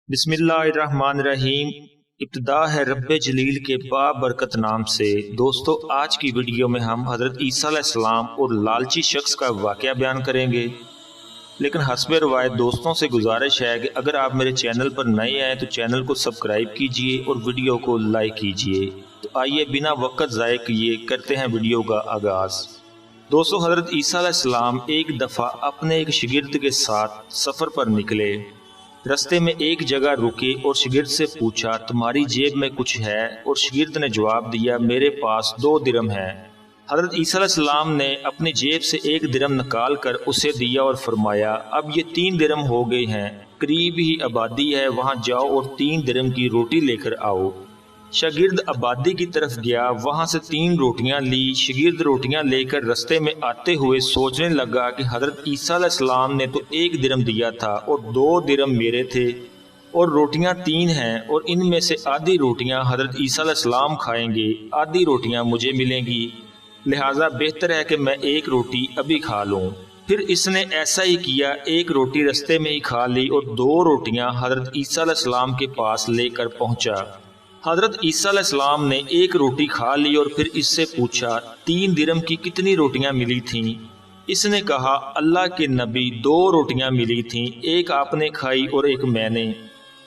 बिस्मिल्लाहिर्रहमानिर्रहीम। इब्तिदा है रब्बे जलील के बाबरकत नाम से। दोस्तों, आज की वीडियो में हम हज़रत ईसा अलैहिस्सलाम और लालची शख्स का वाक़या बयान करेंगे। लेकिन हस्बे रवायत दोस्तों से गुजारिश है कि अगर आप मेरे चैनल पर नए आए तो चैनल को सब्सक्राइब कीजिए और वीडियो को लाइक कीजिए। तो आइए बिना वक्त ज़ाय किए करते हैं वीडियो का आगाज़। दोस्तों, हज़रत ईसा अलैहिस्सलाम एक दफ़ा अपने एक शागिर्द के साथ सफ़र पर निकले। रस्ते में एक जगह रुके और शागिर्द से पूछा, तुम्हारी जेब में कुछ है? और शागिर्द ने जवाब दिया, मेरे पास 2 दिरहम है। हज़रत ईसा अलैहिस्सलाम ने अपनी जेब से 1 दिरहम निकाल कर उसे दिया और फरमाया, अब ये 3 दिरहम हो गए हैं, करीब ही आबादी है, वहाँ जाओ और 3 दिरहम की रोटी लेकर आओ। शागिर्द आबादी की तरफ गया, वहाँ से 3 रोटियां ली। शागिर्द रोटियां लेकर रास्ते में आते हुए सोचने लगा कि हज़रत ईसा अलैहिस्सलाम ने तो 1 दिरहम दिया था और 2 दिरहम मेरे थे और रोटियां 3 हैं, और इनमें से आधी रोटियां हज़रत ईसा अलैहिस्सलाम खाएंगे, आधी रोटियां मुझे मिलेंगी, लिहाजा बेहतर है कि मैं 1 रोटी अभी खा लूँ। फिर इसने ऐसा ही किया, 1 रोटी रास्ते में ही खा ली और 2 रोटियां हज़रत ईसा अलैहिस्सलाम के पास लेकर पहुँचा। हज़रत ईसा अलैहिस्सलाम ने 1 रोटी खा ली और फिर इससे पूछा, 3 दिरहम की कितनी रोटियां मिली थीं? इसने कहा, अल्लाह के नबी 2 रोटियां मिली थीं, एक आपने खाई और एक मैंने।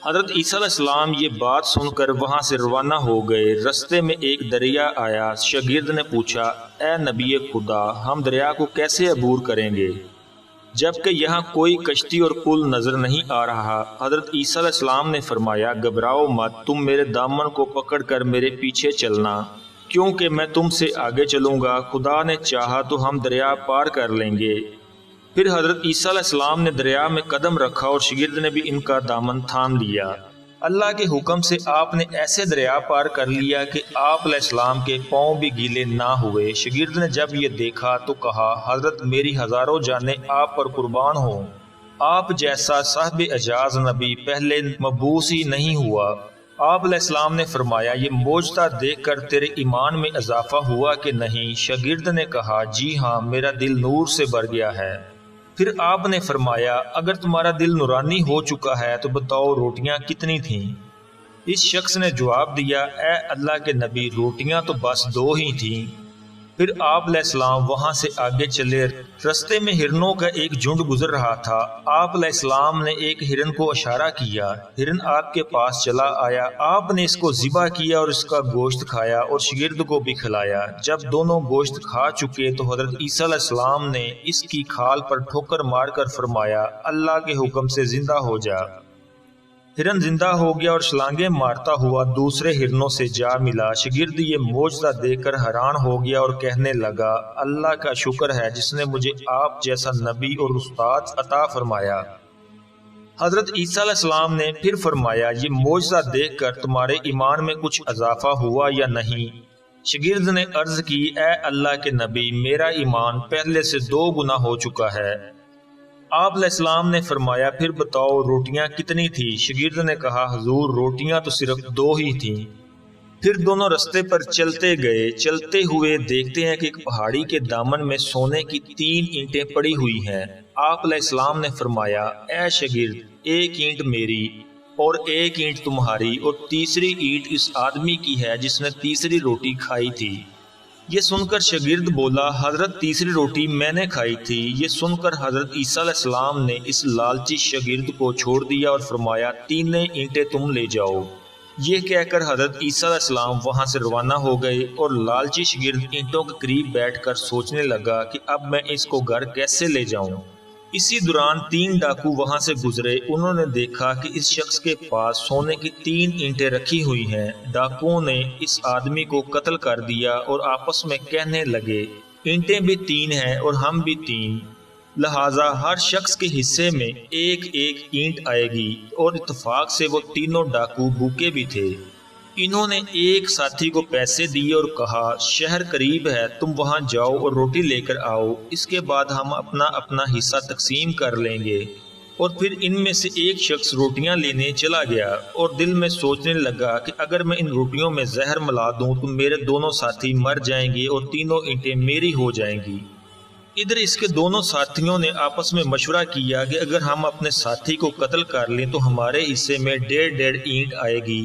हज़रत ईसा अलैहिस्सलाम ये बात सुनकर वहाँ से रवाना हो गए। रास्ते में एक दरिया आया। शागिर्द ने पूछा, ए नबी खुदा, हम दरिया को कैसे अबूर करेंगे जबकि यहाँ कोई कश्ती और पुल नजर नहीं आ रहा? हज़रत ईसा अलैहिस्सलाम ने फरमाया, घबराओ मत, तुम मेरे दामन को पकड़कर मेरे पीछे चलना, क्योंकि मैं तुमसे आगे चलूँगा। खुदा ने चाहा तो हम दरिया पार कर लेंगे। फिर हज़रत ईसा अलैहिस्सलाम ने दरिया में कदम रखा और शागिर्द ने भी इनका दामन थाम लिया। अल्लाह के हुक्म से आपने ऐसे दरिया पार कर लिया कि आप अलैहिस्सलाम के पाँव भी गीले ना हुए। शागिर्द ने जब ये देखा तो कहा, हज़रत मेरी हज़ारों जानें आप पर कुर्बान हो, आप जैसा साहिब एजाज नबी पहले मबूस ही नहीं हुआ। आप अलैहिस्सलाम ने फरमाया, ये मोजज़ा देखकर तेरे ईमान में इजाफा हुआ कि नहीं? शागिर्द ने कहा, जी हाँ, मेरा दिल नूर से भर गया है। फिर आपने फरमाया, अगर तुम्हारा दिल नूरानी हो चुका है तो बताओ रोटियां कितनी थीं? इस शख्स ने जवाब दिया, ए अल्लाह के नबी, रोटियां तो बस 2 ही थीं। फिर आप अलैहिस्सलाम वहां से आगे चले। रास्ते में हिरनों का एक झुंड गुजर रहा था। आप अलैहिस्सलाम ने एक हिरन को इशारा किया। हिरन आपके पास चला आया। आपने इसको ज़िबा किया और इसका गोश्त खाया और शागिर्द को भी खिलाया। जब दोनों गोश्त खा चुके तो हज़रत ईसा अलैहिस्सलाम ने इसकी खाल पर ठोकर मारकर फरमाया, अल्लाह के हुक्म से जिंदा हो जा। हिरन जिंदा हो गया और छलांगे मारता हुआ दूसरे हिरनों से जा मिला। शागिर्द ये मोजज़ा देखकर हैरान हो गया और कहने लगा, अल्लाह का शुक्र है जिसने मुझे आप जैसा नबी और उस्ताद अता फरमाया। हज़रत ईसा अलैहिस्सलाम ने फिर फरमाया, ये मोजज़ा देखकर तुम्हारे ईमान में कुछ इजाफा हुआ या नहीं? शागिर्द ने अर्ज की, ए अल्लाह के नबी, मेरा ईमान पहले से 2 गुना हो चुका है। आप अलैहिस्सलाम ने फरमाया, फिर बताओ रोटियां कितनी थी? शागिर्द ने कहा, हुजूर, रोटियां तो सिर्फ 2 ही थीं। फिर दोनों रास्ते पर चलते गए। चलते हुए देखते हैं कि एक पहाड़ी के दामन में सोने की 3 ईंटें पड़ी हुई हैं। आप अलैहिस्सलाम ने फरमाया, ए शागिर्द, 1 ईंट मेरी और 1 ईंट तुम्हारी और तीसरी ईंट इस आदमी की है जिसने तीसरी रोटी खाई थी। ये सुनकर शागिर्द बोला, हज़रत, तीसरी रोटी मैंने खाई थी। ये सुनकर हज़रत ईसा अलैहिस्सलाम ने इस लालची शागिर्द को छोड़ दिया और फरमाया, 3 ईंटें तुम ले जाओ। ये कहकर हज़रत ईसा अलैहिस्सलाम वहाँ से रवाना हो गए और लालची शागिर्द ईंटों के करीब बैठकर सोचने लगा कि अब मैं इसको घर कैसे ले जाऊँ। इसी दौरान 3 डाकू वहां से गुजरे। उन्होंने देखा कि इस शख्स के पास सोने की 3 ईंटें रखी हुई हैं। डाकुओं ने इस आदमी को कत्ल कर दिया और आपस में कहने लगे, ईंटें भी 3 हैं और हम भी 3, लिहाजा हर शख्स के हिस्से में 1-1 ईंट आएगी। और इत्तेफाक से वो तीनों डाकू भूखे भी थे। इन्होंने एक साथी को पैसे दिए और कहा, शहर करीब है, तुम वहां जाओ और रोटी लेकर आओ, इसके बाद हम अपना अपना हिस्सा तकसीम कर लेंगे। और फिर इनमें से एक शख्स रोटियां लेने चला गया और दिल में सोचने लगा कि अगर मैं इन रोटियों में जहर मिला दूं तो मेरे दोनों साथी मर जाएंगे और तीनों ईंटें मेरी हो जाएंगी। ادھر اس کے دونوں ساتھیوں نے آپس میں مشورہ کیا کہ اگر ہم اپنے ساتھی کو قتل کر لیں تو ہمارے حصے میں 1.5 اینٹ آئے گی۔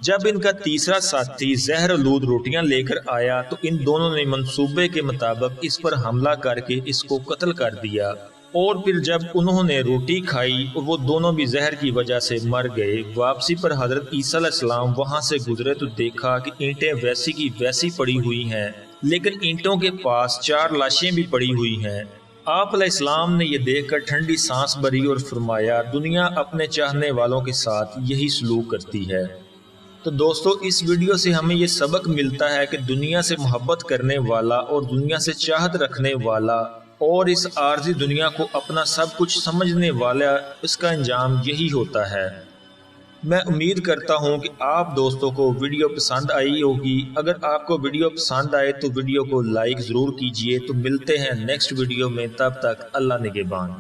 جب ان کا تیسرا ساتھی زہر آلود روٹیاں لے کر آیا تو ان دونوں نے منصوبے کے مطابق اس پر حملہ کر کے اس کو قتل کر دیا، اور پھر جب انہوں نے روٹی کھائی اور وہ دونوں بھی زہر کی وجہ سے مر گئے، واپسی پر حضرت عیسیٰ علیہ السلام وہاں سے گزرے تو دیکھا کہ اینٹیں ویسی کی ویسی پڑی ہوئی ہیں، لیکن اینٹوں کے پاس 4 لاشیں بھی پڑی ہوئی ہیں۔ آپ علیہ السلام نے یہ دیکھ کر ٹھنڈی سانس بھری اور فرمایا، دنیا اپنے چاہنے والوں کے ساتھ یہی سلوک کرتی ہے۔ تو دوستو، اس ویڈیو سے ہمیں یہ سبق ملتا ہے کہ دنیا سے محبت کرنے والا اور دنیا سے چاہت رکھنے والا اور اس عارضی دنیا کو اپنا سب کچھ سمجھنے والا، اس کا انجام یہی ہوتا ہے۔ میں امید کرتا ہوں کہ آپ دوستوں کو ویڈیو پسند آئی ہوگی۔ اگر آپ کو ویڈیو پسند آئے تو ویڈیو کو لائک ضرور کیجئے۔ تو ملتے ہیں نیکسٹ ویڈیو میں، تب تک اللہ نگہبان۔